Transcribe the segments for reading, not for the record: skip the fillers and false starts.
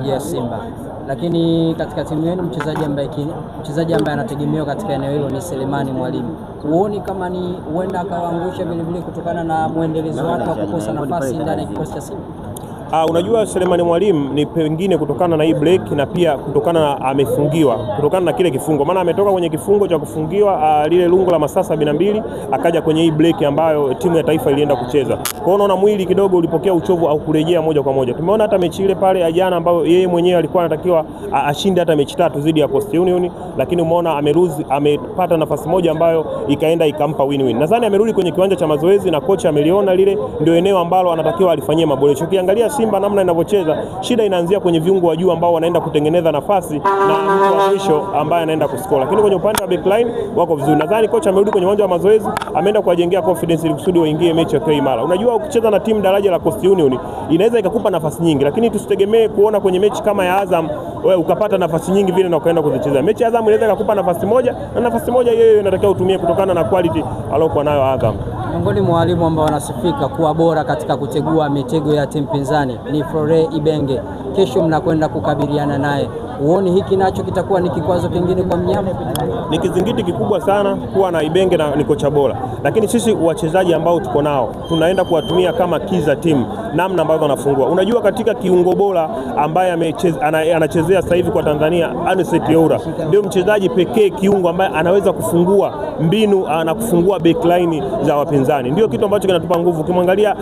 kurejea Simba, lakini katika timu yenu mchezaji ambaye anategemewa katika eneo hilo ni Selemani Mwalimu. Huoni kama ni huenda akawaangusha vile vile kutokana na muendelezo wake wa kukosa nafasi ndani ya kikosi cha Simba? Unajua Selemani Mwalimu ni pengine kutokana na hii break na pia kutokana na amefungiwa, kutokana na kile kifungo, maana ametoka kwenye kifungo cha kufungiwa lile lungu la masaa 72 akaja kwenye hii break ambayo timu ya taifa ilienda kucheza. Kwa hiyo unaona mwili kidogo ulipokea uchovu au kurejea moja kwa moja. Tumeona hata mechi ile pale ya jana ambayo yeye mwenyewe alikuwa anatakiwa ashinde hata mechi 3 dhidi ya Coastal Union, lakini umeona amepata nafasi moja ambayo ikaenda ikampa win-win. Nadhani amerudi kwenye kiwanja cha mazoezi na kocha ameliona lile ndio eneo ambalo anatakiwa alifanyie maboresho. Ukiangalia Simba namna inavyocheza, shida inaanzia kwenye viungo wa juu ambao wanaenda kutengeneza nafasi na mtu wa mwisho ambaye anaenda kuscore. Lakini kwenye upande wa backline wako vizuri. Nadhani kocha amerudi kwenye uwanja wa mazoezi, ameenda kuwajengea confidence ili kusudi waingie mechi ya imara. Unajua ukicheza na timu daraja la Coastal Union inaweza ikakupa nafasi nyingi, lakini tusitegemee kuona kwenye mechi kama ya Azam wewe ukapata nafasi nyingi vile na ukaenda kuzicheza. Mechi ya Azam inaweza ikakupa nafasi moja na nafasi moja yeye inatakiwa utumie kutokana na quality aliyokuwa nayo Azam. Miongoni mwa walimu ambao wanasifika kuwa bora katika kutegua mitego ya timu pinzani ni Flore Ibenge. Kesho mnakwenda kukabiliana naye. Uone hiki nacho kitakuwa ni kikwazo kingine kwa mnyama? Ni kizingiti kikubwa sana kuwa na Ibenge na ni kocha bora. Lakini sisi wachezaji ambao tuko nao tunaenda kuwatumia kama kiza timu namna ambavyo wanafungua. Unajua katika kiungo bora ambaye anachezea sasa hivi kwa Tanzania Anicet Yaura ndio mchezaji pekee kiungo ambaye anaweza kufungua mbinu na kufungua backline za wapinzani. Ndio kitu ambacho kinatupa nguvu. Ukimwangalia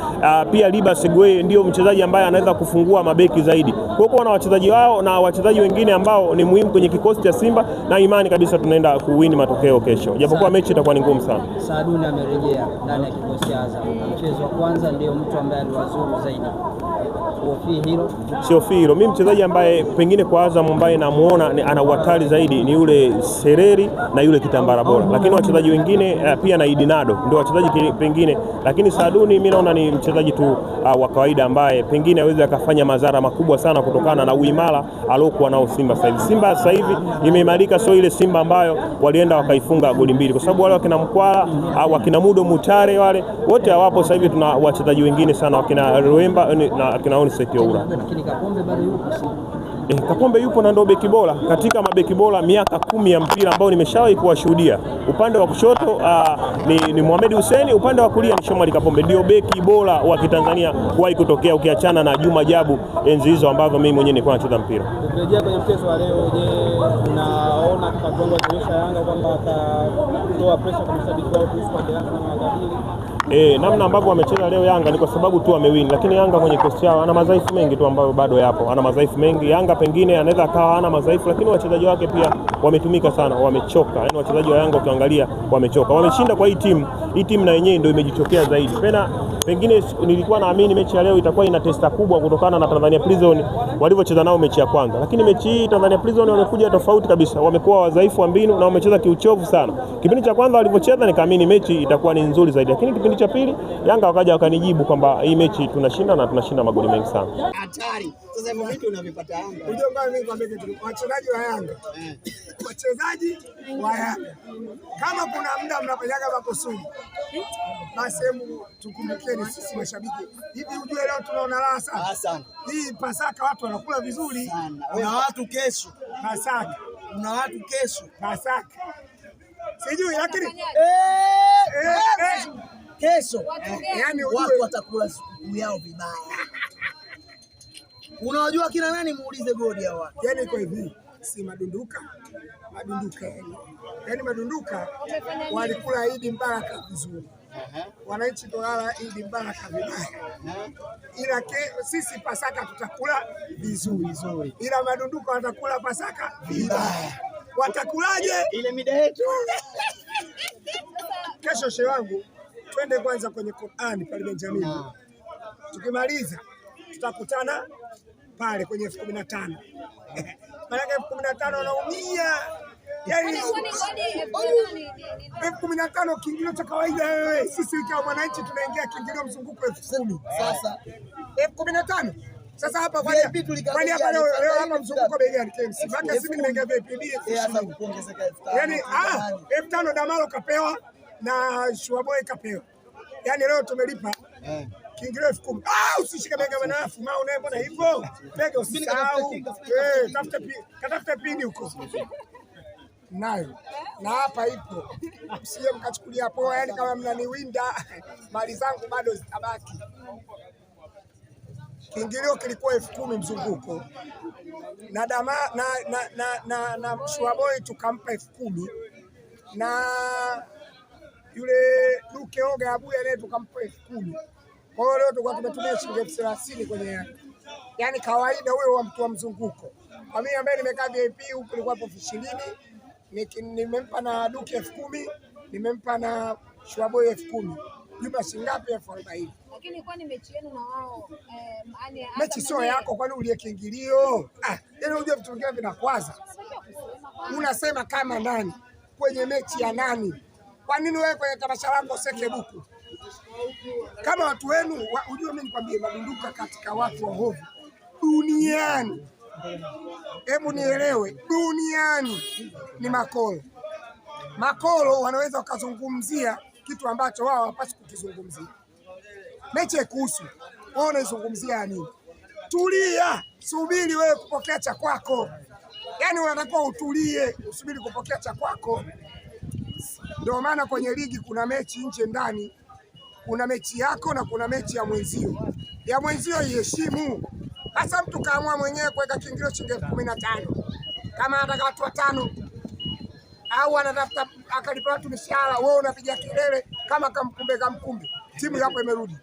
pia Liba Segwe ndio mchezaji ambaye anaweza kufungua mabeki zaidi. Kwa hiyo na wachezaji wao na wachezaji wengine ambao ni muhimu kwenye kikosi cha Simba na imani kabisa tunaenda kuwini matokeo kesho. Japokuwa mechi itakuwa ni ngumu sana. Saaduni amerejea ndani ya kikosi cha Azam. Mchezo wa kwanza ndio mtu ambaye aliwazuru zaidi. Sio hilo. Mimi mchezaji ambaye pengine kwa Azam ambaye namuona ana uhatari zaidi ni yule Sereri na yule Kitambara bora. Lakini wachezaji wengine pia na Idinado ndio wachezaji pengine, lakini Saaduni mimi naona ni mchezaji tu wa kawaida ambaye pengine aweze akafanya madhara makubwa sana kutokana na uimara aliokuwa nao Simba sasa hivi. Simba sasa hivi imeimarika, sio ile Simba ambayo walienda wakaifunga goli mbili, kwa sababu wale wakina Mkwala au wakina Mudo Mutare wale wote hawapo sasa hivi. Tuna wachezaji wengine sana wakina Ruemba na akina Anicet Yaura. Lakini Kapombe bado yupo Simba. Kapombe yupo na ndio beki bora katika mabeki bora miaka 10 ya mpira ambao nimeshawahi kuwashuhudia. Upande wa kushoto ni Mohamed Hussein, upande wa kulia ni Shomari Kapombe. Ndio beki bora wa Kitanzania kuwahi kutokea, ukiachana na Juma Jabu enzi hizo ambazo mimi mwenyewe nilikuwa nacheza mpira. Ukirejea kwenye mchezo wa leo, je, unaona kwa kiwango cha Yanga kwamba atatoa pressure kwa mashabiki wao kuhusu kwa Yanga na wakabili? Namna ambavyo wamecheza leo Yanga ni kwa sababu tu wamewin, lakini Yanga kwenye kosti yao ana madhaifu mengi tu ambayo bado yapo. Ana madhaifu mengi. Yanga pengine anaweza akawa hana madhaifu, lakini wachezaji wake pia wametumika sana, wamechoka. Yaani wachezaji wa Yanga ukiangalia wamechoka. Wameshinda kwa hii timu na yenyewe ndio imejichokea zaidi. Pengine nilikuwa naamini mechi ya leo itakuwa ina testa kubwa kutokana na Tanzania Prison walivyocheza nao mechi ya kwanza. Lakini mechi hii Tanzania Prison wamekuja tofauti kabisa. Wamekuwa wadhaifu wa mbinu na wamecheza kiuchovu sana. Kipindi cha kwanza walivyocheza nikaamini mechi itakuwa ni nzuri zaidi. Lakini kipindi cha pili Yanga wakaja wakanijibu kwamba hii mechi tunashinda na tunashinda magoli mengi sana. Hatari. Sasa hivi vipi unavipata Yanga? Unajua bwana, mimi kwambie kitu, wachezaji wa Yanga. Wachezaji wa Yanga. Kama kuna muda mnafanyaga makusudi, basi tukumbukeni sisi mashabiki. Hivi ujue leo tunaona raha sana. Hii Pasaka watu wanakula vizuri. Kuna watu kesho. Pasaka. Kuna watu kesho. Pasaka. Sijui lakini kesho yani watu watakula siku yao vibaya. Unawajua kina nani? Muulize Godi hawa. Yani iko hivi, si madunduka yani madunduka walikula Idi Mbaraka vizuri. Wananchi tolala Idi Mbaraka vibaya. Ila sisi Pasaka tutakula vizuri. Ila madunduka watakula Pasaka vibaya. Watakulaje? Ile mida yetu. Kesho shehe wangu twende kwanza kwenye Qur'ani pale Benjamin. Tukimaliza tutakutana pale kwenye 15. Maana 15 wanaumia. Yaani 15 kiingilio cha kawaida wewe. Sisi kama mwananchi tunaingia kiingilio mzunguko 10,000. Sasa 15. Sasa hapa kwani hapa leo hapa mzunguko bei gani KMC? Mpaka sisi nimeingia VIP sasa kuongezeka 5,000. Yaani 5,000 Damalo kapewa na Shuaboy kapewa. Yaani leo tumelipa kiingilio 10,000. Usishike bega bwana, afu mao naye mbona hivyo? Bega usisahau. Tafuta pini huko. Nayo. Na hapa ipo. Msije mkachukulia poa, yani kama mnaniwinda mali zangu bado zitabaki. Kiingilio kilikuwa 10,000 mzunguko. Na dama na Shuaboy tukampa 10,000. Na yule Duke Oga Abuya naye tukampa 10,000. Kwa hiyo leo tulikuwa tumetumia shilingi 30 kwenye yani kawaida huyo wa mtu wa mzunguko. Kwa mimi ambaye nimekaa VIP huko ilikuwa hapo 20, nimempa na Duke 10,000, nimempa na Shuaboy 10,000. Jumla shilingi ngapi? 40,000. Lakini kwani mechi yenu na wao mechi sio yako, kwani ulie kiingilio? Yaani unajua vitu vingine vinakwaza. Unasema kama nani kwenye mechi ya nani? Kwa nini wewe kwenye tamasha lako useke buku? Kama watu wenu, unajua mimi nikwambie madunduka katika watu wa hovyo duniani. Hebu nielewe, duniani ni makolo. Makolo wanaweza wakazungumzia kitu ambacho wao hawapaswi kukizungumzia. Mechi kuhusu wewe unaizungumzia nini? Tulia, subiri wewe kupokea cha kwako. Yaani unatakiwa utulie, usubiri kupokea cha kwako. Ndio maana kwenye ligi kuna mechi nje ndani. Kuna mechi yako na kuna mechi ya mwenzio. Ya mwenzio iheshimu. Sasa mtu kaamua mwenyewe kuweka kiingilio shilingi 15,000. Kama anataka watu 5 au anatafuta akalipa watu mishahara, wewe unapiga kelele kama kamkumbe. Timu yako imerudi.